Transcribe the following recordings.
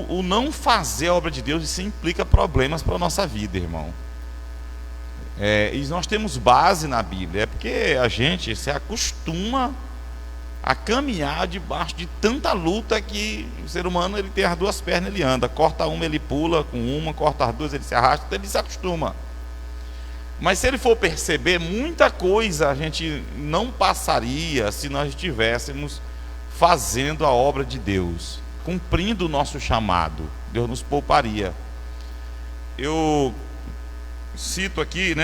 o não fazer a obra de Deus, isso implica problemas para a nossa vida, irmão. E nós temos base na Bíblia, é porque a gente se acostuma a caminhar debaixo de tanta luta que o ser humano, ele tem as duas pernas, ele anda, corta uma, ele pula com uma, corta as duas, ele se arrasta, então ele se acostuma. Mas se ele for perceber, muita coisa a gente não passaria se nós estivéssemos fazendo a obra de Deus, cumprindo o nosso chamado. Deus nos pouparia. Eu cito aqui,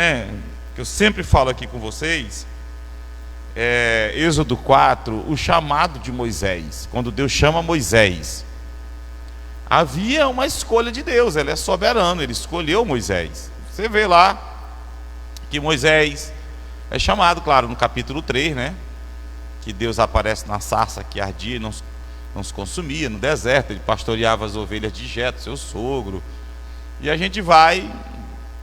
que eu sempre falo aqui com vocês, Êxodo 4, o chamado de Moisés. Quando Deus chama Moisés, havia uma escolha de Deus, ele é soberano, ele escolheu Moisés. Você vê lá que Moisés é chamado, claro, no capítulo 3, que Deus aparece na sarça que ardia e não se consumia, no deserto, ele pastoreava as ovelhas de Jetro, seu sogro. E a gente vai,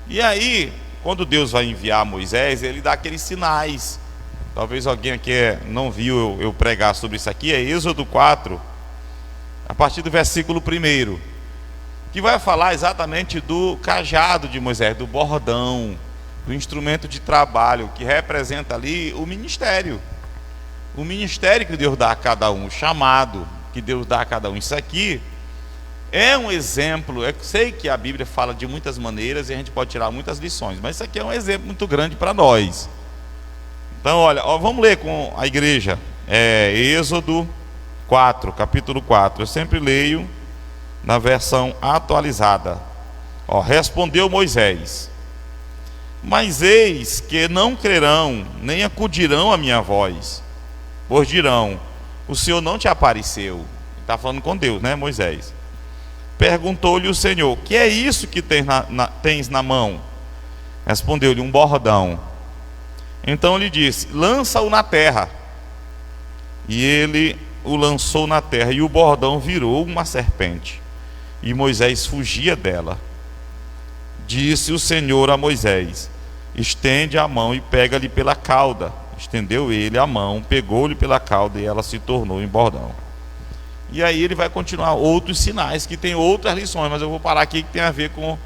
e aí, quando Deus vai enviar Moisés, ele dá aqueles sinais. Talvez alguém aqui não viu eu pregar sobre isso aqui, é Êxodo 4, a partir do versículo 1, que vai falar exatamente do cajado de Moisés, do bordão, do instrumento de trabalho, que representa ali o ministério que Deus dá a cada um, o chamado que Deus dá a cada um. Isso aqui é um exemplo. Eu sei que a Bíblia fala de muitas maneiras e a gente pode tirar muitas lições, mas isso aqui é um exemplo muito grande para nós. Então, olha, vamos ler com a igreja, Êxodo 4, capítulo 4. Eu sempre leio na versão atualizada. Respondeu Moisés: mas eis que não crerão, nem acudirão à minha voz, pois dirão: o Senhor não te apareceu. Está falando com Deus, Moisés? Perguntou-lhe o Senhor: que é isso que tens na mão? Respondeu-lhe: um bordão. Então lhe disse: lança-o na terra. E ele o lançou na terra, e o bordão virou uma serpente, e Moisés fugia dela. Disse o Senhor a Moisés: estende a mão e pega-lhe pela cauda. Estendeu ele a mão, pegou-lhe pela cauda, e ela se tornou em bordão. E aí ele vai continuar outros sinais, que tem outras lições, mas eu vou parar aqui, que tem a ver com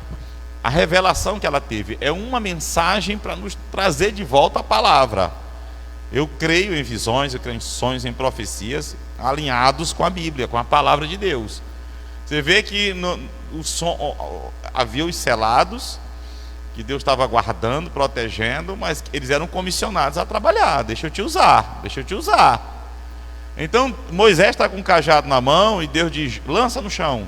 a revelação que ela teve. É uma mensagem para nos trazer de volta a palavra. Eu creio em visões, eu creio em sonhos, em profecias, alinhados com a Bíblia, com a palavra de Deus. Você vê que havia os selados, que Deus estava guardando, protegendo, mas eles eram comissionados a trabalhar. Deixa eu te usar. Então Moisés está com um cajado na mão e Deus diz: lança no chão.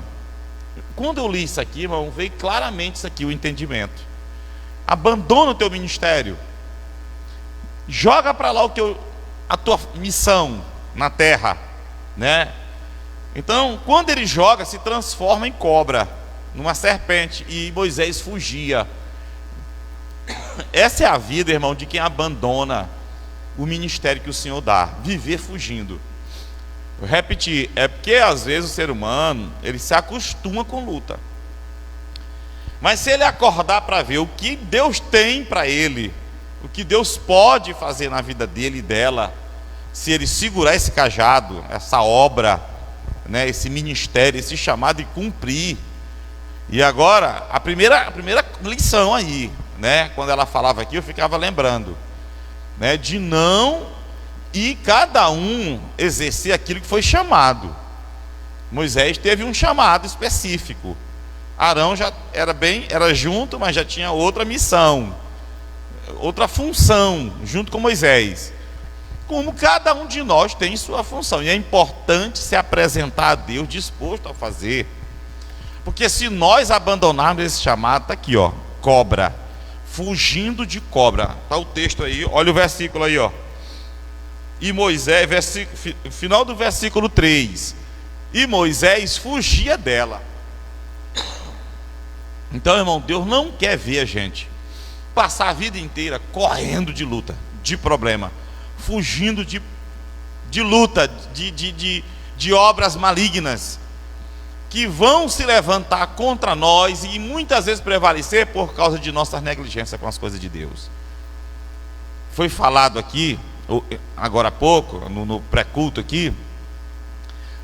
Quando eu li isso aqui, irmão, veio claramente isso aqui, o entendimento. Abandona o teu ministério, joga para lá a tua missão na terra, Então, quando ele joga, se transforma em cobra, numa serpente, e Moisés fugia. Essa é a vida, irmão, de quem abandona o ministério que o Senhor dá, viver fugindo. Vou repetir, é porque às vezes o ser humano, ele se acostuma com luta. Mas se ele acordar para ver o que Deus tem para ele, o que Deus pode fazer na vida dele e dela, se ele segurar esse cajado, essa obra, esse ministério, esse chamado, e cumprir. E agora, a primeira lição aí, quando ela falava aqui, eu ficava lembrando, de não ir cada um exercer aquilo que foi chamado. Moisés teve um chamado específico. Arão já era junto, mas já tinha outra missão, outra função, junto com Moisés. Como cada um de nós tem sua função, e é importante se apresentar a Deus disposto a fazer. Porque se nós abandonarmos esse chamado, está aqui, cobra, fugindo de cobra. Está o texto aí, olha o versículo aí, E Moisés, final do versículo 3, e Moisés fugia dela. Então, irmão, Deus não quer ver a gente passar a vida inteira correndo de luta, de problema, fugindo de luta, de obras malignas, que vão se levantar contra nós e muitas vezes prevalecer por causa de nossa negligência com as coisas de Deus. Foi falado aqui, agora há pouco, no pré-culto aqui,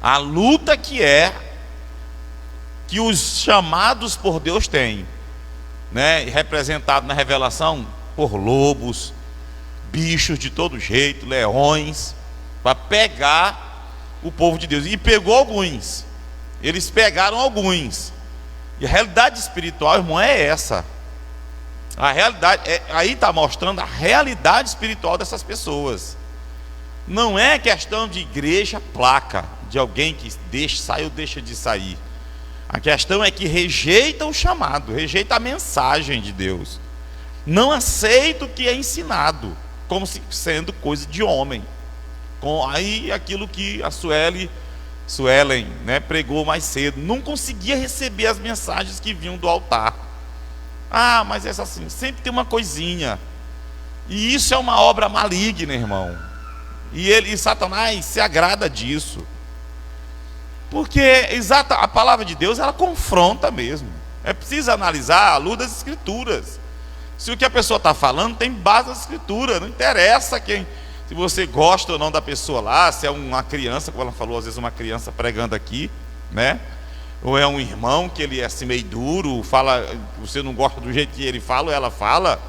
a luta que é que os chamados por Deus têm, né? Representado na revelação por lobos, bichos de todo jeito, leões, para pegar o povo de Deus. E pegou alguns. Eles pegaram alguns. E a realidade espiritual, irmão, é essa. A realidade, aí está mostrando a realidade espiritual dessas pessoas. Não é questão de igreja placa, de alguém que sai ou deixa de sair. A questão é que rejeita o chamado, rejeita a mensagem de Deus. Não aceita o que é ensinado, como se sendo coisa de homem. Aí aquilo que a Suelen, né, pregou mais cedo, não conseguia receber as mensagens que vinham do altar. Ah, mas é assim, sempre tem uma coisinha. E isso é uma obra maligna, irmão. E Satanás se agrada disso. Porque a palavra de Deus, ela confronta mesmo. É preciso analisar à luz das Escrituras. Se o que a pessoa está falando tem base nas Escrituras, não interessa se você gosta ou não da pessoa lá, se é uma criança, como ela falou, às vezes uma criança pregando aqui, né? Ou é um irmão que ele é assim meio duro, fala, você não gosta do jeito que ele fala ou ela fala,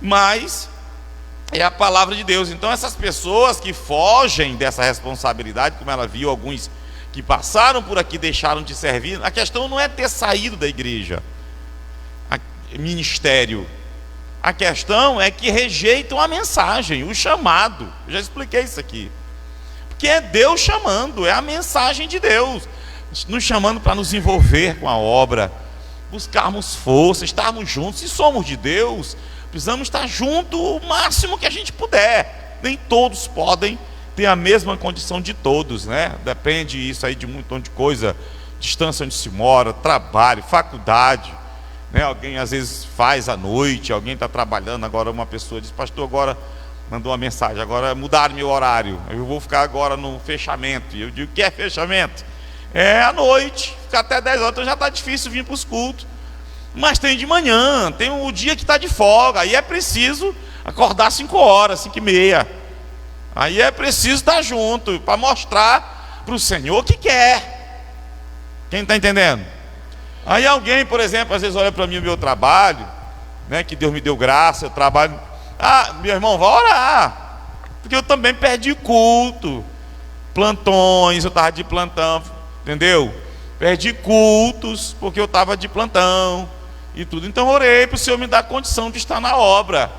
mas é a palavra de Deus. Então essas pessoas que fogem dessa responsabilidade, como ela viu alguns que passaram por aqui, deixaram de servir, a questão não é ter saído da igreja, ministério, a questão é que rejeitam a mensagem, o chamado. Eu já expliquei isso aqui, porque é Deus chamando, é a mensagem de Deus nos chamando para nos envolver com a obra, buscarmos força, estarmos juntos. Se somos de Deus, precisamos estar juntos o máximo que a gente puder. Nem todos podem ter a mesma condição de todos, né? Depende isso aí de um montão de coisa, distância onde se mora, trabalho, faculdade, né? Alguém às vezes faz à noite, alguém está trabalhando. Agora uma pessoa diz: pastor, agora mandou uma mensagem, agora mudaram meu horário, eu vou ficar agora no fechamento. E eu digo: o que é fechamento? É à noite, fica até 10 horas, então já está difícil vir para os cultos. Mas tem de manhã, tem o dia que está de folga, aí é preciso acordar 5 horas, 5h30. Aí é preciso estar junto, para mostrar para o Senhor que quer. Quem está entendendo? Aí alguém, por exemplo, às vezes olha para mim o meu trabalho, né, que Deus me deu graça, eu trabalho. Ah, meu irmão, vai orar, porque eu também perdi culto, plantões, eu estava de plantão, entendeu? Perdi cultos, porque eu estava de plantão e tudo. Então orei para o Senhor me dar condição de estar na obra.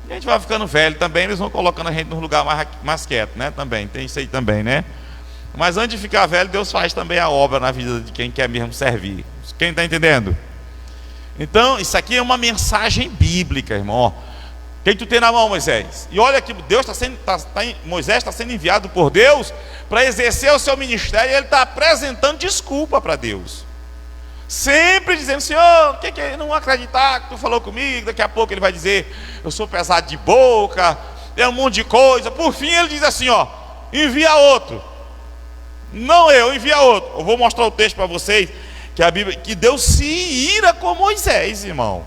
E a gente vai ficando velho também, eles vão colocando a gente num lugar mais quieto, né? Também, tem isso aí também, né? Mas antes de ficar velho, Deus faz também a obra na vida de quem quer mesmo servir. Quem está entendendo? Então, isso aqui é uma mensagem bíblica, irmão. Quem tu tem na mão, Moisés? E olha que Deus Moisés está sendo enviado por Deus para exercer o seu ministério, e ele está apresentando desculpa para Deus. Sempre dizendo: Senhor, que ele não acreditar que tu falou comigo? Daqui a pouco ele vai dizer: eu sou pesado de boca, é um monte de coisa. Por fim ele diz assim: ó, envia outro. Não eu, envia outro. Eu vou mostrar o texto para vocês, que a Bíblia, que Deus se ira com Moisés, irmão.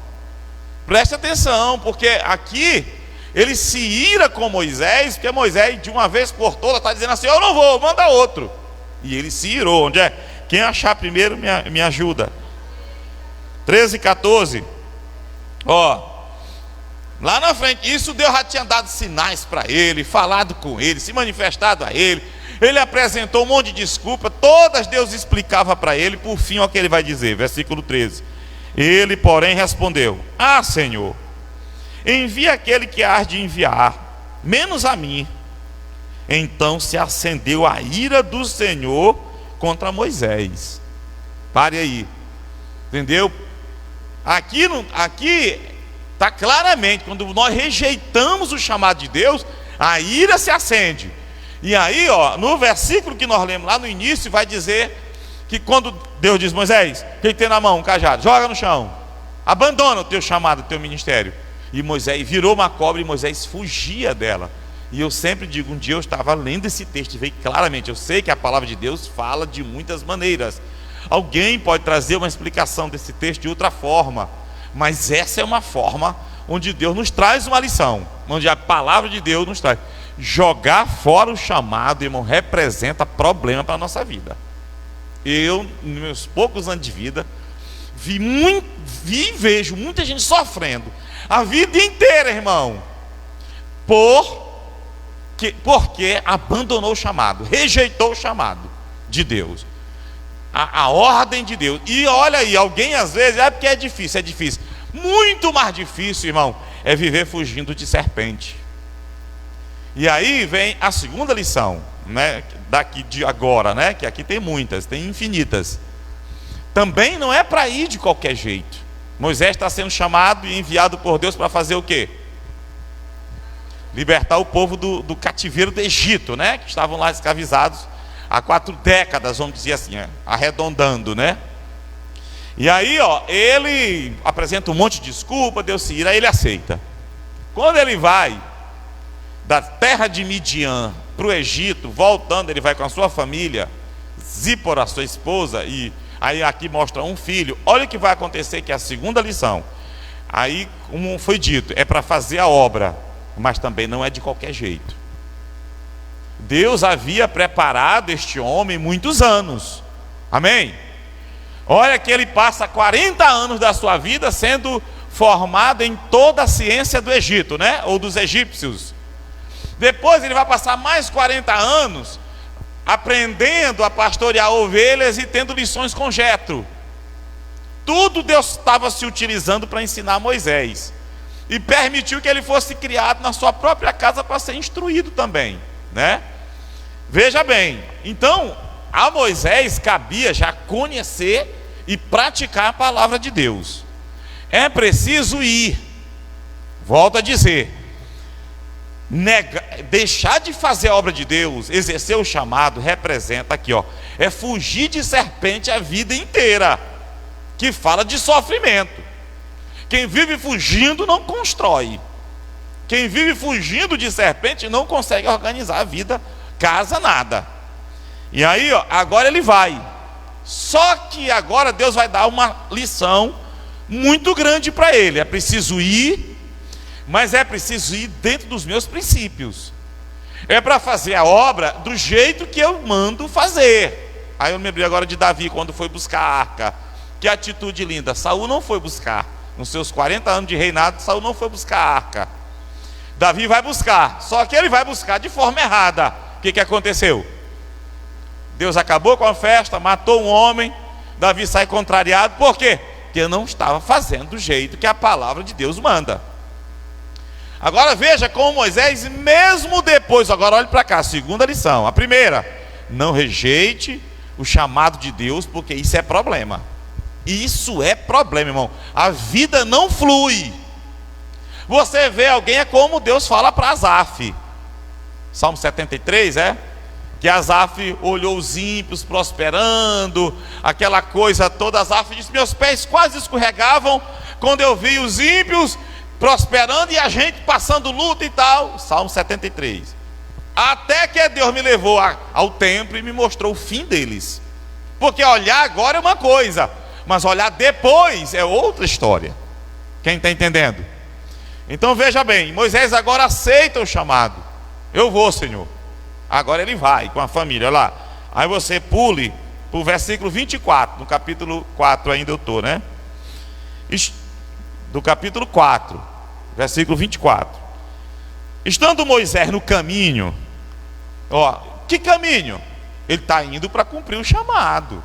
Preste atenção, porque aqui ele se ira com Moisés, porque Moisés de uma vez por todas está dizendo assim: eu não vou, manda outro. E ele se irou. Onde é? Quem achar primeiro me ajuda. 13 e 14. Ó, lá na frente, isso Deus já tinha dado sinais para ele, falado com ele, se manifestado a ele. Ele apresentou um monte de desculpa, todas Deus explicava para ele. Por fim, olha o que ele vai dizer, versículo 13. Ele, porém, respondeu: ah, Senhor, envia aquele que há de enviar, menos a mim. Então se acendeu a ira do Senhor contra Moisés. Pare aí, entendeu? Aqui está claramente, quando nós rejeitamos o chamado de Deus, a ira se acende. E aí, ó, no versículo que nós lemos lá no início, vai dizer que quando Deus diz: Moisés, o que tem na mão? Um cajado, joga no chão, abandona o teu chamado, o teu ministério. E Moisés virou uma cobra, e Moisés fugia dela. E eu sempre digo, um dia eu estava lendo esse texto e veio claramente, eu sei que a palavra de Deus fala de muitas maneiras. Alguém pode trazer uma explicação desse texto de outra forma, mas essa é uma forma onde Deus nos traz uma lição, onde a palavra de Deus nos traz. Jogar fora o chamado, irmão, representa problema para a nossa vida. Eu, nos meus poucos anos de vida, vi e vejo muita gente sofrendo a vida inteira, irmão, porque abandonou o chamado, rejeitou o chamado de Deus, a ordem de Deus. E olha aí, alguém às vezes, porque é difícil. Muito mais difícil, irmão, é viver fugindo de serpente. E aí vem a segunda lição, né, daqui de agora, né, que aqui tem muitas, tem infinitas. Também não é para ir de qualquer jeito. Moisés está sendo chamado e enviado por Deus para fazer o quê? Libertar o povo do cativeiro do Egito, né? Que estavam lá escravizados há 4 décadas, vamos dizer assim, arredondando, né? E aí, ele apresenta um monte de desculpa, Deus se ira, aí ele aceita. Quando ele vai da terra de Midian para o Egito, voltando, ele vai com a sua família, Zípora, a sua esposa, e aí aqui mostra um filho. Olha o que vai acontecer, que é a segunda lição. Aí, como foi dito, é para fazer a obra, mas também não é de qualquer jeito. Deus havia preparado este homem muitos anos. Amém? Olha que ele passa 40 anos da sua vida sendo formado em toda a ciência do Egito, né? Ou dos egípcios. Depois ele vai passar mais 40 anos aprendendo a pastorear ovelhas e tendo lições com Jetro. Tudo Deus estava se utilizando para ensinar Moisés. E permitiu que ele fosse criado na sua própria casa para ser instruído também, né? Veja bem, então a Moisés cabia já conhecer e praticar a palavra de Deus. É preciso ir, volto a dizer, deixar de fazer a obra de Deus, exercer o chamado, representa aqui, é fugir de serpente a vida inteira, que fala de sofrimento. Quem vive fugindo não constrói. Quem vive fugindo de serpente não consegue organizar a vida, casa, nada. E aí, agora ele vai. Só que agora Deus vai dar uma lição muito grande para ele. É preciso ir, mas é preciso ir dentro dos meus princípios. É para fazer a obra do jeito que eu mando fazer. Aí eu me lembrei agora de Davi, quando foi buscar a arca. Que atitude linda. Saul não foi buscar. Nos seus 40 anos de reinado, Saul não foi buscar a arca. Davi vai buscar, só que ele vai buscar de forma errada. O que aconteceu? Deus acabou com a festa, matou um homem. Davi sai contrariado, por quê? Porque não estava fazendo do jeito que a palavra de Deus manda. Agora veja como Moisés, mesmo depois, agora olhe para cá, segunda lição. A primeira, não rejeite o chamado de Deus, porque isso é problema. Isso é problema, irmão. A vida não flui. Você vê alguém, é como Deus fala para Asaf. Salmo 73, que Asaf olhou os ímpios prosperando, aquela coisa toda. Asaf disse: meus pés quase escorregavam quando eu vi os ímpios prosperando e a gente passando luta e tal. Salmo 73. Até que Deus me levou ao templo e me mostrou o fim deles. Porque olhar agora é uma coisa, mas olhar depois é outra história. Quem está entendendo? Então veja bem, Moisés agora aceita o chamado. Eu vou, Senhor. Agora ele vai com a família, olha lá. Aí você pule para o versículo 24. No capítulo 4 ainda eu estou, né? Do capítulo 4, versículo 24. Estando Moisés no caminho, que caminho? Ele está indo para cumprir o chamado.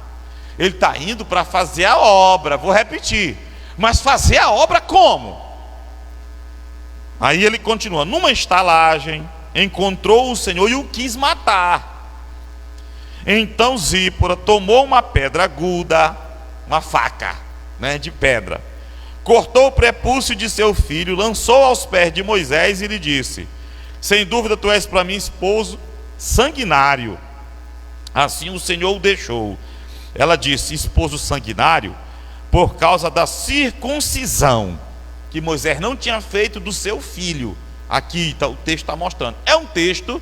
Ele está indo para fazer a obra. Vou repetir. Mas fazer a obra como? Aí ele continua. Numa estalagem, encontrou o Senhor e o quis matar. Então Zípora tomou uma pedra aguda, uma faca, de pedra, cortou o prepúcio de seu filho, lançou aos pés de Moisés e lhe disse: sem dúvida tu és para mim esposo sanguinário. Assim o Senhor o deixou. Ela disse: esposo sanguinário, por causa da circuncisão que Moisés não tinha feito do seu filho. Aqui o texto está mostrando. É um texto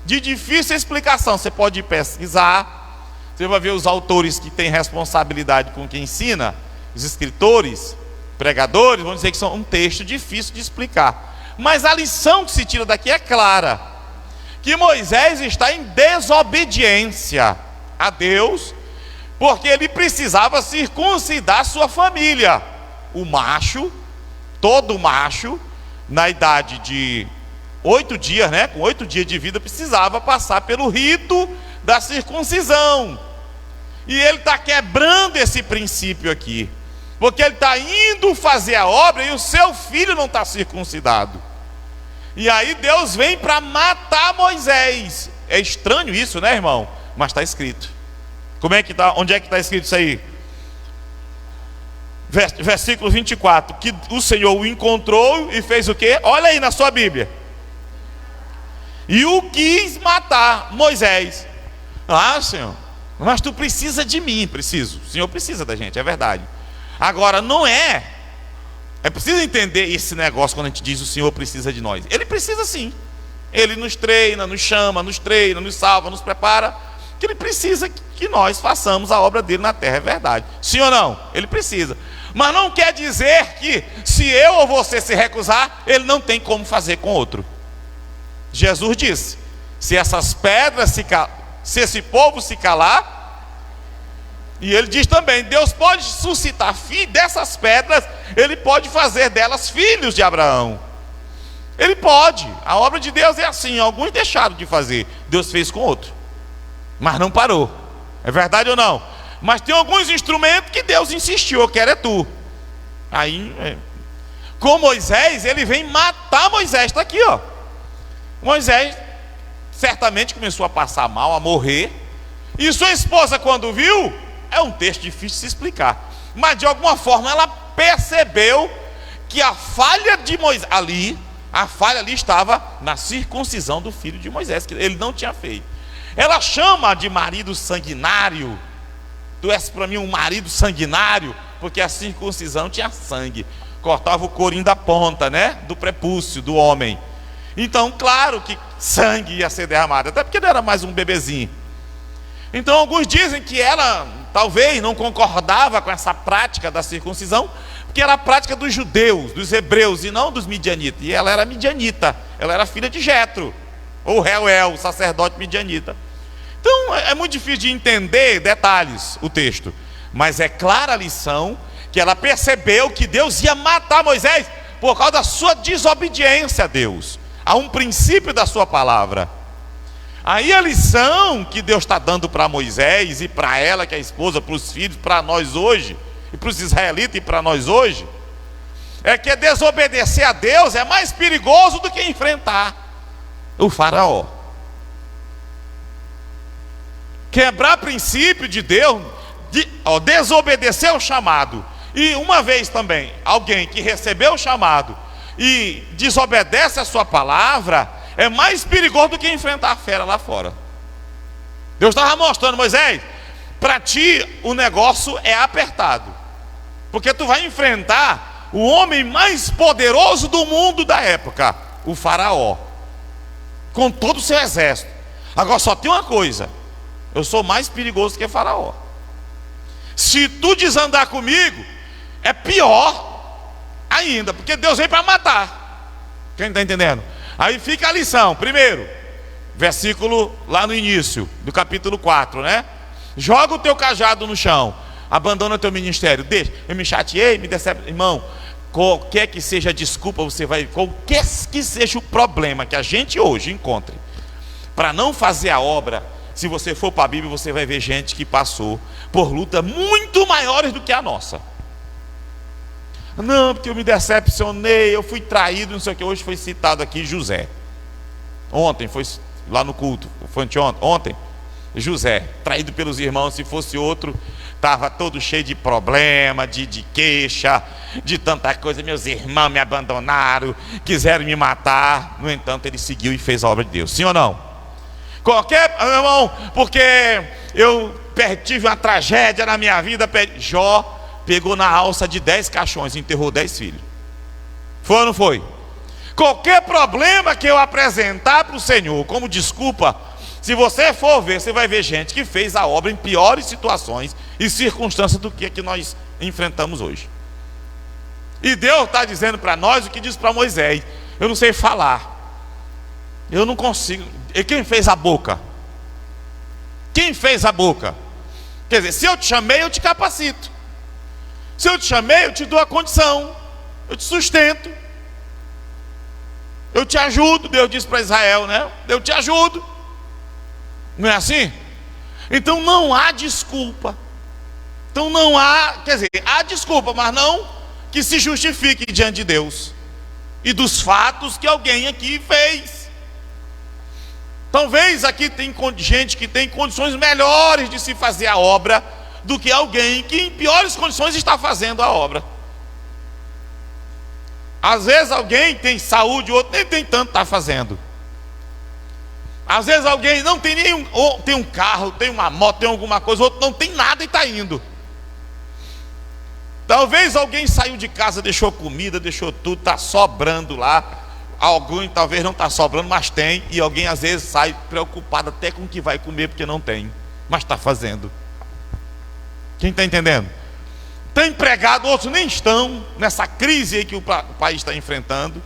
de difícil explicação. Você pode pesquisar, você vai ver os autores que têm responsabilidade com quem ensina, os escritores, pregadores, vão dizer que são um texto difícil de explicar. Mas a lição que se tira daqui é clara: que Moisés está em desobediência a Deus, porque ele precisava circuncidar sua família. O macho, todo macho, na idade de 8 dias, né, com 8 dias de vida, precisava passar pelo rito da circuncisão. E ele está quebrando esse princípio aqui, porque ele está indo fazer a obra e o seu filho não está circuncidado. E aí Deus vem para matar Moisés. É estranho isso, né, irmão? Mas está escrito. Como é que está? Onde é que está escrito isso aí? Versículo 24. Que o Senhor o encontrou e fez o quê? Olha aí na sua Bíblia. E o quis matar, Moisés. Ah, Senhor, mas tu precisa de mim. Preciso. O Senhor precisa da gente, é verdade. Agora, não é. É preciso entender esse negócio quando a gente diz o Senhor precisa de nós. Ele precisa sim. Ele nos treina, nos chama, nos treina, nos salva, nos prepara. Que ele precisa que nós façamos a obra dele na terra, é verdade. Sim ou não? Ele precisa. Mas não quer dizer que se eu ou você se recusar, ele não tem como fazer com outro. Jesus disse: se essas pedras se esse povo se calar. E ele diz também: Deus pode suscitar filhos dessas pedras, ele pode fazer delas filhos de Abraão. Ele pode. A obra de Deus é assim. Alguns deixaram de fazer, Deus fez com outro, mas não parou. É verdade ou não? Mas tem alguns instrumentos que Deus insistiu: eu quero é tu. Aí, com Moisés, ele vem matar Moisés. Está aqui, ó. Moisés certamente começou a passar mal, a morrer. E sua esposa, quando viu, é um texto difícil de se explicar, mas de alguma forma ela percebeu que a falha de Moisés ali, a falha ali estava na circuncisão do filho de Moisés, que ele não tinha feito. Ela chama de marido sanguinário. Tu és para mim um marido sanguinário, porque a circuncisão tinha sangue, cortava o corinho da ponta, né, do prepúcio do homem. Então, claro que sangue ia ser derramado, até porque ele era mais um bebezinho. Então, alguns dizem que ela talvez não concordava com essa prática da circuncisão, porque era a prática dos judeus, dos hebreus, e não dos midianitas. E ela era midianita, ela era filha de Jetro, ou Reuel, o sacerdote midianita. Então, é muito difícil de entender detalhes o texto, mas é clara a lição que ela percebeu que Deus ia matar Moisés por causa da sua desobediência a Deus, a um princípio da sua palavra. Aí a lição que Deus está dando para Moisés e para ela, que é a esposa, para os filhos, para nós hoje, e para os israelitas e para nós hoje, é que desobedecer a Deus é mais perigoso do que enfrentar o faraó. Quebrar princípio de Deus, desobedecer o chamado. E uma vez também, alguém que recebeu o chamado e desobedece a sua palavra, é mais perigoso do que enfrentar a fera lá fora. Deus estava mostrando: Moisés, para ti o negócio é apertado, porque tu vai enfrentar o homem mais poderoso do mundo da época, o faraó, com todo o seu exército. Agora só tem uma coisa: eu sou mais perigoso que faraó. Se tu desandar comigo, é pior ainda, porque Deus vem para matar. Quem está entendendo? Aí fica a lição. Primeiro, versículo lá no início do capítulo 4, né? Joga o teu cajado no chão, abandona o teu ministério. Deixa, eu me chateei, me decepcionei. Irmão, qualquer que seja a desculpa, você vai, qualquer que seja o problema que a gente hoje encontre para não fazer a obra, se você for para a Bíblia, você vai ver gente que passou por lutas muito maiores do que a nossa. Não, porque eu me decepcionei, eu fui traído, não sei o que. Hoje foi citado aqui José. Ontem, foi lá no culto, foi ontem, José, traído pelos irmãos. Se fosse outro, estava todo cheio de problema, de queixa, de tanta coisa. Meus irmãos me abandonaram, quiseram me matar. No entanto, ele seguiu e fez a obra de Deus. Sim ou não? Qualquer, irmão, porque eu tive uma tragédia na minha vida. Jó pegou na alça de 10 caixões e enterrou 10 filhos. Foi ou não foi? Qualquer problema que eu apresentar para o Senhor como desculpa, se você for ver, você vai ver gente que fez a obra em piores situações e circunstâncias do que nós enfrentamos hoje. E Deus está dizendo para nós o que disse para Moisés: eu não sei falar, eu não consigo. E quem fez a boca? Quem fez a boca? Quer dizer, se eu te chamei, eu te capacito. Se eu te chamei, eu te dou a condição, eu te sustento, eu te ajudo. Deus disse para Israel, né? Eu te ajudo. Não é assim? Então não há desculpa. Então não há, quer dizer, há desculpa, mas não que se justifique diante de Deus e dos fatos que alguém aqui fez. Talvez aqui tem gente que tem condições melhores de se fazer a obra do que alguém que em piores condições está fazendo a obra. Às vezes alguém tem saúde, outro nem tem tanto, está fazendo. Às vezes alguém não tem nenhum, ou tem um carro, tem uma moto, tem alguma coisa, outro não tem nada e está indo. Talvez alguém saiu de casa, deixou comida, deixou tudo, está sobrando lá. Alguém talvez não está sobrando, mas tem. E alguém às vezes sai preocupado até com o que vai comer, porque não tem, mas está fazendo. Quem está entendendo? Está empregado, outros nem estão nessa crise aí que o país está enfrentando.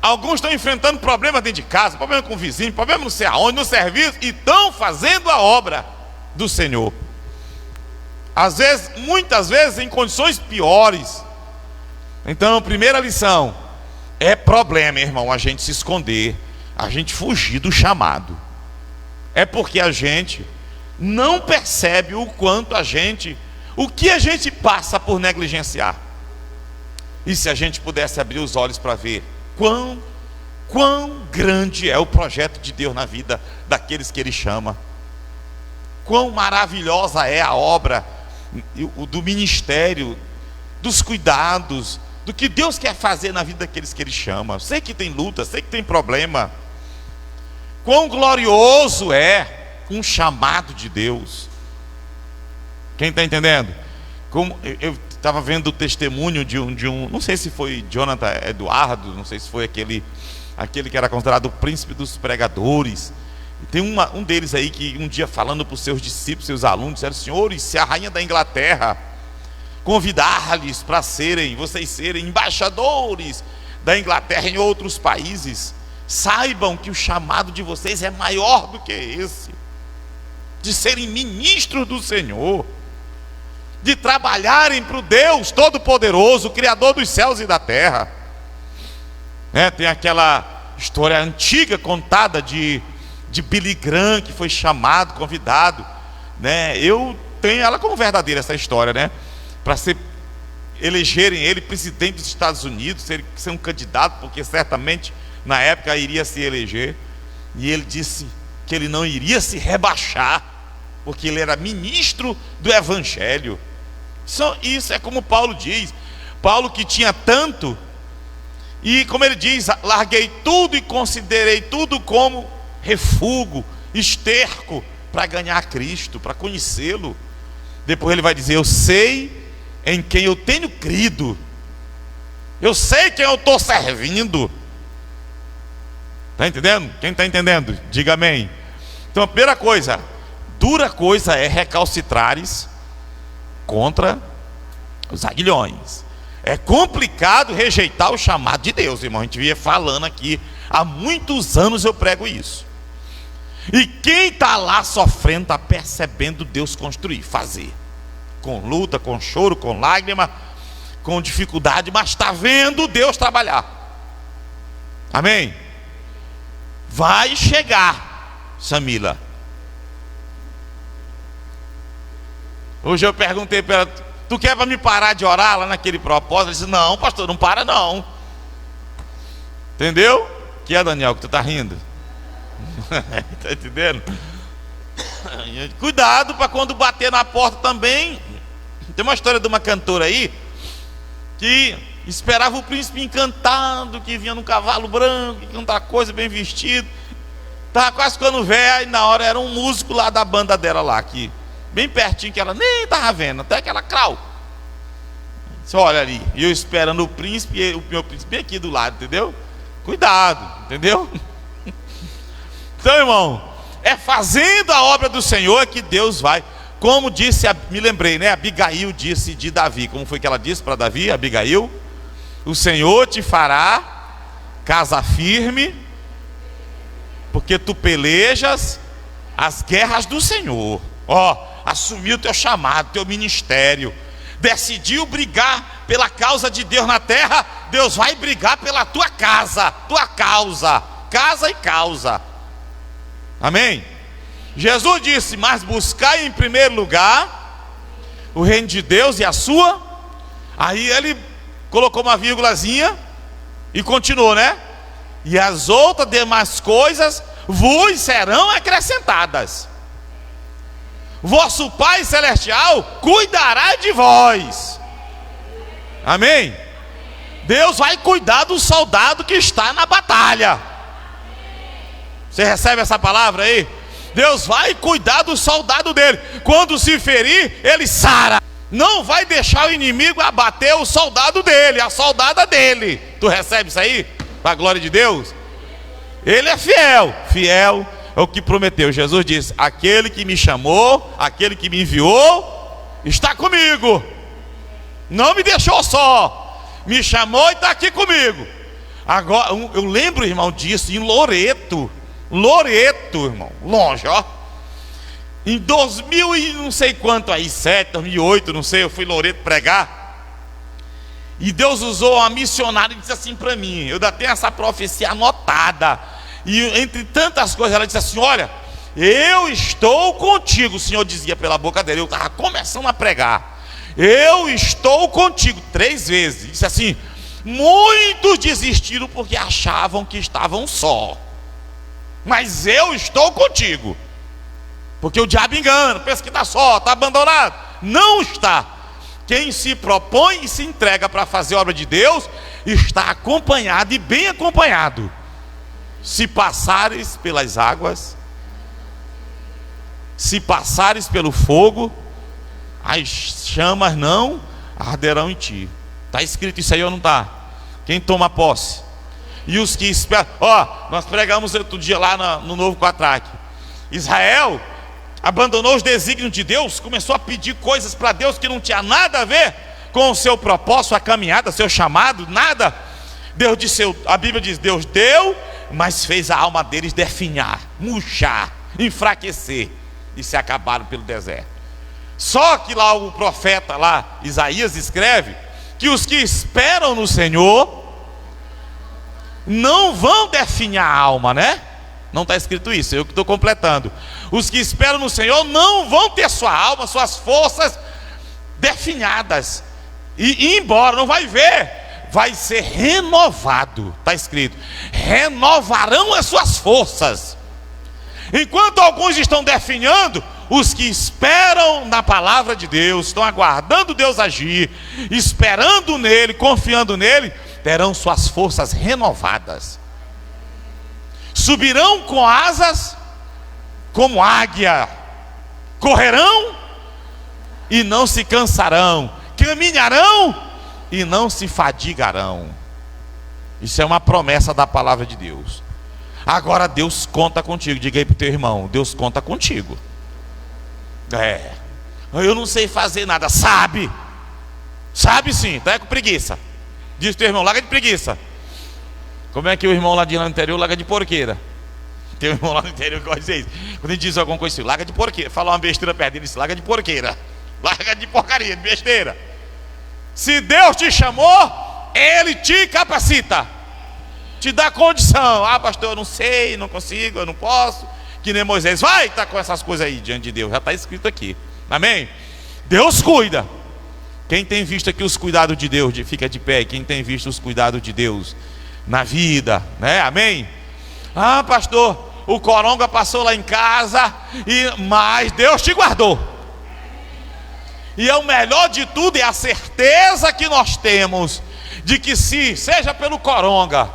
Alguns estão enfrentando problemas dentro de casa, problema com o vizinho, problema não sei aonde, no serviço, e estão fazendo a obra do Senhor. Às vezes, muitas vezes, em condições piores. Então, a primeira lição: é problema, irmão, a gente se esconder, a gente fugir do chamado. É porque a gente não percebe o quanto o que a gente passa por negligenciar. E se a gente pudesse abrir os olhos para ver quão grande é o projeto de Deus na vida daqueles que Ele chama, quão maravilhosa é a obra do ministério, dos cuidados, do que Deus quer fazer na vida daqueles que Ele chama. Sei que tem luta, sei que tem problema. Quão glorioso é um chamado de Deus. Quem está entendendo? Como eu estava vendo o testemunho de um, não sei se foi Jonathan Eduardo, não sei se foi aquele que era considerado o príncipe dos pregadores. E tem um deles aí que um dia falando para os seus discípulos, seus alunos, disseram: senhores, se a rainha da Inglaterra convidar-lhes para vocês serem embaixadores da Inglaterra em outros países, saibam que o chamado de vocês é maior do que esse, de serem ministros do Senhor, de trabalharem para o Deus Todo-Poderoso, o Criador dos céus e da terra. Tem aquela história antiga contada de Billy Graham, que foi chamado, convidado, né? Eu tenho ela como verdadeira, essa história, né? Para elegerem ele presidente dos Estados Unidos, ser um candidato, porque certamente na época iria se eleger, e ele disse que ele não iria se rebaixar, porque ele era ministro do Evangelho. Isso é como Paulo diz, Paulo que tinha tanto, e como ele diz: larguei tudo e considerei tudo como refúgio, esterco, para ganhar Cristo, para conhecê-lo. Depois ele vai dizer: eu sei em quem eu tenho crido, eu sei quem eu estou servindo. Está entendendo? Quem está entendendo? Diga amém. Então a primeira coisa, dura coisa é recalcitrares contra os aguilhões. É complicado rejeitar o chamado de Deus, irmão. A gente vinha falando aqui, há muitos anos eu prego isso. E quem está lá sofrendo está percebendo Deus construir, fazer, com luta, com choro, com lágrima, com dificuldade, mas está vendo Deus trabalhar. Amém? Vai chegar, Samila. Hoje eu perguntei para ela: tu quer para me parar de orar lá naquele propósito? Ela disse: não, pastor, não para não. Entendeu? Que é, Daniel, que tu está rindo? Está entendendo? Cuidado para quando bater na porta também. Tem uma história de uma cantora aí que esperava o príncipe encantado, que vinha num cavalo branco, que tanta coisa, bem vestido. Estava quase ficando velha, e na hora era um músico lá da banda dela lá, que bem pertinho, que ela nem estava vendo, até aquela crau. Você olha ali, e eu esperando o príncipe, e o meu príncipe bem aqui do lado, entendeu? Cuidado, entendeu? Então, irmão, é fazendo a obra do Senhor que Deus vai. Como disse, me lembrei, né? Abigail disse de Davi. Como foi que ela disse para Davi, Abigail? O Senhor te fará casa firme, porque tu pelejas as guerras do Senhor. Assumiu o teu chamado, teu ministério, decidiu brigar pela causa de Deus na terra, Deus vai brigar pela tua casa, tua causa, casa e causa. Amém? Jesus disse: mas buscai em primeiro lugar o reino de Deus e a sua. Aí ele colocou uma vírgulazinha e continuou, né? E as outras demais coisas vos serão acrescentadas. Vosso Pai Celestial cuidará de vós. Amém? Deus vai cuidar do soldado que está na batalha. Você recebe essa palavra aí? Deus vai cuidar do soldado dele. Quando se ferir, ele sara. Não vai deixar o inimigo abater o soldado dele, a soldada dele. Tu recebe isso aí? Para a glória de Deus? Ele é fiel. Fiel é o que prometeu. Jesus disse: aquele que me chamou, aquele que me enviou, está comigo. Não me deixou só. Me chamou e está aqui comigo. Agora, eu lembro, irmão, disso em Loreto. Loreto, irmão, longe, em 2000 e não sei quanto aí, 7, 2008, não sei, eu fui em Loreto pregar. E Deus usou uma missionária e disse assim para mim, eu ainda tenho essa profecia anotada. E entre tantas coisas, ela disse assim: olha, eu estou contigo. O Senhor dizia pela boca dele, eu estava começando a pregar. Eu estou contigo, 3 vezes. E disse assim: muitos desistiram porque achavam que estavam só. Mas eu estou contigo. Porque o diabo engana, pensa que está só, está abandonado. Não está. Quem se propõe e se entrega para fazer a obra de Deus, está acompanhado e bem acompanhado. Se passares pelas águas, se passares pelo fogo, as chamas não arderão em ti. Está escrito isso aí ou não está? Quem toma posse? E os que esperam, nós pregamos outro dia lá no Novo Quatraque. Israel abandonou os desígnios de Deus, começou a pedir coisas para Deus que não tinha nada a ver com o seu propósito, a caminhada, seu chamado, nada. Deus disse, a Bíblia diz: Deus deu, mas fez a alma deles definhar, murchar, enfraquecer, e se acabaram pelo deserto. Só que lá o profeta lá, Isaías, escreve que os que esperam no Senhor não vão definhar a alma, né? Não está escrito isso, eu que estou completando. Os que esperam no Senhor não vão ter sua alma, suas forças definhadas e ir embora, não vai ver, vai ser renovado. Está escrito: renovarão as suas forças. Enquanto alguns estão definhando, os que esperam na palavra de Deus, estão aguardando Deus agir, esperando nele, confiando nele, terão suas forças renovadas. Subirão com asas como águia, correrão e não se cansarão, caminharão e não se fadigarão. Isso é uma promessa da palavra de Deus. Agora Deus conta contigo. Diga aí para o teu irmão: Deus conta contigo. Eu não sei fazer nada. Sabe sim, tá com preguiça. Diz teu irmão: larga de preguiça. Como é que o irmão lá no interior larga de porqueira? Tem um irmão lá no interior que gosta de dizer isso. Quando ele diz alguma coisa assim, larga de porqueira. Fala uma besteira perto dele, diz: larga de porqueira. Larga de porcaria, de besteira. Se Deus te chamou, Ele te capacita, te dá condição. Pastor, eu não sei, não consigo, eu não posso. Que nem Moisés, vai estar com essas coisas aí diante de Deus. Já está escrito aqui, amém? Deus cuida. Quem tem visto aqui os cuidados de Deus, fica de pé. Quem tem visto os cuidados de Deus na vida, né? Amém? Pastor, o coronga passou lá em casa, mas Deus te guardou. E o melhor de tudo é a certeza que nós temos de que, se seja pelo coronga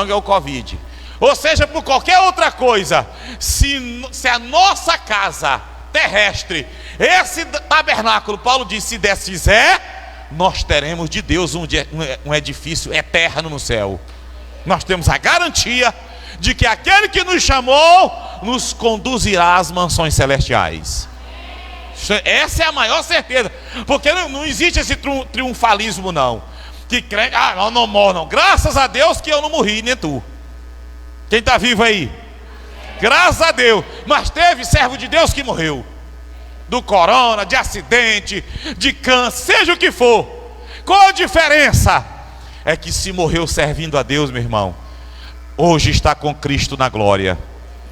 é o Covid, ou seja por qualquer outra coisa, se a nossa casa terrestre, esse tabernáculo, Paulo diz, se desfizer, nós teremos de Deus um edifício eterno no céu. Nós temos a garantia de que aquele que nos chamou nos conduzirá às mansões celestiais. Essa é a maior certeza, porque não existe esse triunfalismo não, que crente, eu não morro não. Graças a Deus que eu não morri, nem tu. Quem está vivo aí? Graças a Deus. Mas teve servo de Deus que morreu. do corona, de acidente, de câncer, seja o que for. Qual a diferença? É que se morreu servindo a Deus, meu irmão, hoje está com Cristo na glória.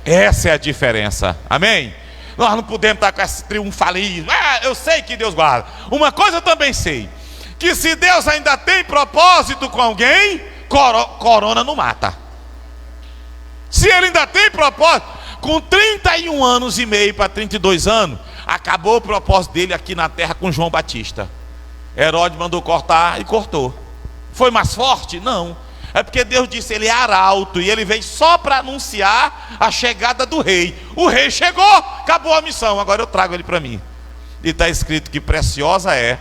Essa é a diferença, amém? Nós não podemos estar com esse triunfalismo. Eu sei que Deus guarda. Uma coisa eu também sei, que se Deus ainda tem propósito com alguém, corona não mata. Se Ele ainda tem propósito, com 31 anos e meio para 32 anos, acabou o propósito dele aqui na terra com João Batista. Herodes mandou cortar e cortou. Foi mais forte? Não. É porque Deus disse, ele é arauto, e ele veio só para anunciar a chegada do rei. O rei chegou, acabou a missão, agora eu trago ele para mim. E está escrito que preciosa é,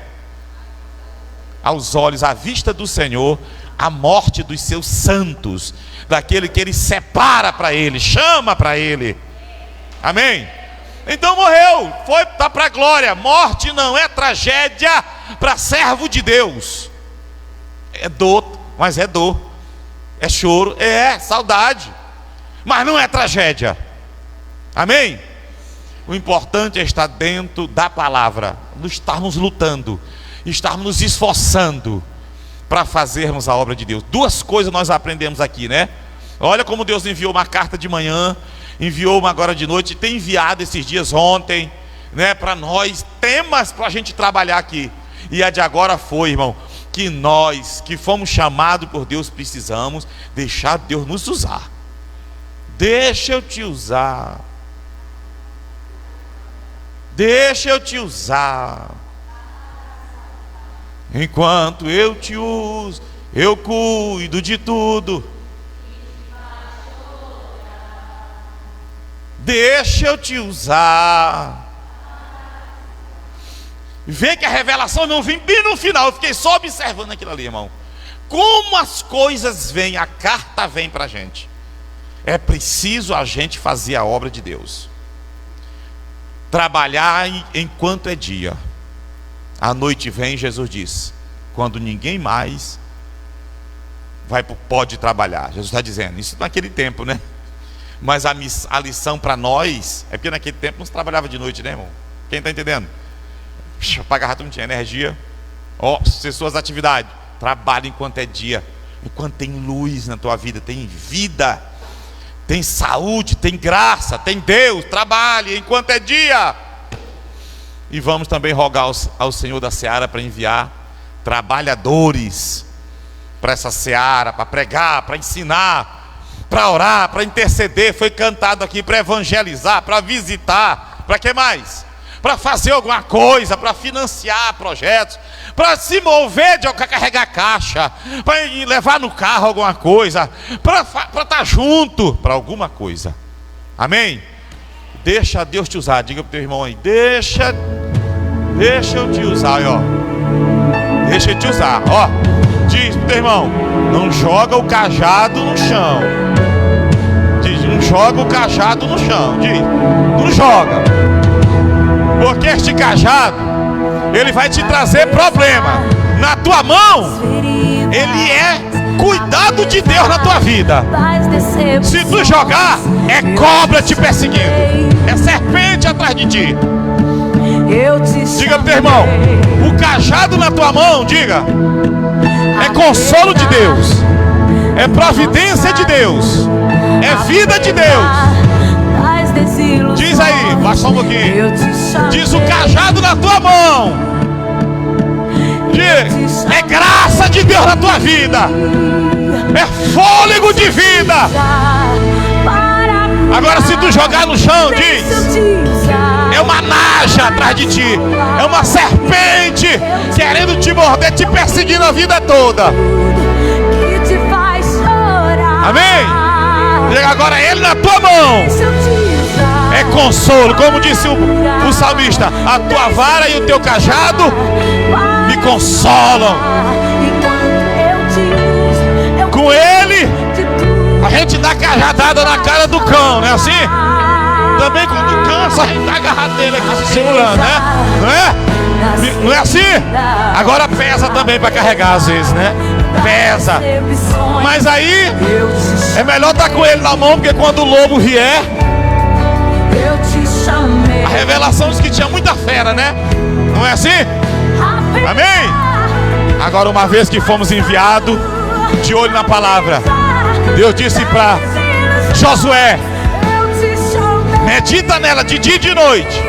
aos olhos, à vista do Senhor, a morte dos seus santos, daquele que ele separa para ele, chama para ele. Amém? Então morreu, está para a glória. Morte não é tragédia para servo de Deus. É dor, mas é dor. É choro, é saudade, mas não é tragédia. Amém? O importante é estar dentro da palavra, estarmos lutando, estarmos nos esforçando para fazermos a obra de Deus. Duas coisas nós aprendemos aqui, né? Olha como Deus enviou uma carta de manhã, enviou uma agora de noite, tem enviado esses dias ontem, né, para nós, temas para a gente trabalhar aqui. E a de agora foi, irmão, que nós que fomos chamados por Deus precisamos deixar Deus nos usar. Deixa eu te usar. Deixa eu te usar. Enquanto eu te uso, eu cuido de tudo. Deixa eu te usar. Vê que a revelação não vem bem no final. Eu fiquei só observando aquilo ali, irmão. Como as coisas vêm, a carta vem para a gente. É preciso a gente fazer a obra de Deus. Trabalhar enquanto é dia. A noite vem, Jesus diz, quando ninguém mais pode trabalhar. Jesus está dizendo, isso naquele tempo, né? Mas a lição para nós, é porque naquele tempo não se trabalhava de noite, né, irmão? Quem está entendendo? Apaga rato, não tinha energia. Ser suas atividades. Trabalha enquanto é dia, enquanto tem luz na tua vida, tem vida, tem saúde, tem graça, tem Deus. Trabalhe enquanto é dia. E vamos também rogar ao Senhor da seara para enviar trabalhadores para essa seara, para pregar, para ensinar, para orar, para interceder. Foi cantado aqui, para evangelizar, para visitar, para que mais? Para fazer alguma coisa, para financiar projetos, para se mover, de carregar caixa, para levar no carro alguma coisa, para estar junto, para alguma coisa. Amém? Deixa Deus te usar. Diga para o teu irmão aí, deixa eu te usar, ó. Deixa eu te usar, ó. Diz pro teu irmão, não joga o cajado no chão. Diz, não joga o cajado no chão. Diz, não joga. Porque este cajado, ele vai te trazer problema. Na tua mão, ele é cuidado de Deus na tua vida. Se tu jogar, é cobra te perseguindo, é serpente atrás de ti. Diga pro teu irmão, o cajado na tua mão, diga, é consolo de Deus, é providência de Deus, é vida de Deus. Diz aí, baixa um pouquinho. Diz, o cajado na tua mão, diz, é graça de Deus na tua vida, é fôlego de vida. Agora se tu jogar no chão, diz, é uma naja atrás de ti, é uma serpente querendo te morder, te perseguindo a vida toda. Amém? Agora ele na tua mão é consolo, como disse o salmista, a tua vara e o teu cajado me consolam. Com ele a gente dá cajadada na cara do cão, não é assim? Também quando cansa a gente tá agarrado nele aqui se segurando, né? Não é? Não é assim? Agora pesa também para carregar às vezes, né? Pesa. Mas aí é melhor estar com ele na mão, porque quando o lobo vier, a revelação diz que tinha muita fera, né? Não é assim? Amém? Agora, uma vez que fomos enviados, de olho na palavra, Deus disse para Josué: medita nela de dia e de noite.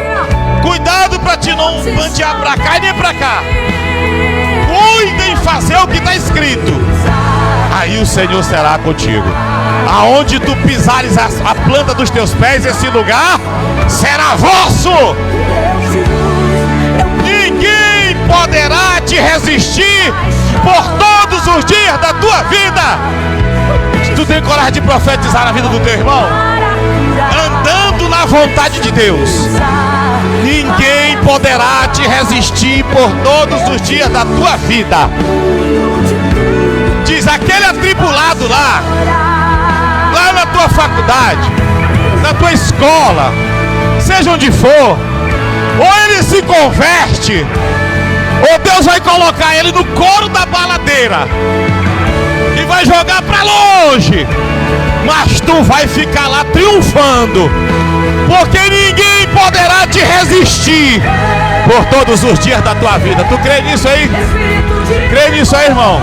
Cuidado para te não bandear para cá e nem para cá. Cuida em fazer o que está escrito. Aí o Senhor será contigo. Aonde tu pisares a planta dos teus pés, esse lugar será vosso. Ninguém poderá te resistir por todos os dias da tua vida. Tu tem coragem de profetizar na vida do teu irmão? Andando na vontade de Deus. Ninguém poderá te resistir por todos os dias da tua vida. Diz aquele atribulado lá na tua faculdade, na tua escola, seja onde for, ou ele se converte, ou Deus vai colocar ele no coro da baladeira e vai jogar para longe, mas tu vai ficar lá triunfando, porque ninguém poderá te resistir por todos os dias da tua vida. Tu crê nisso aí? Crê nisso aí, irmão?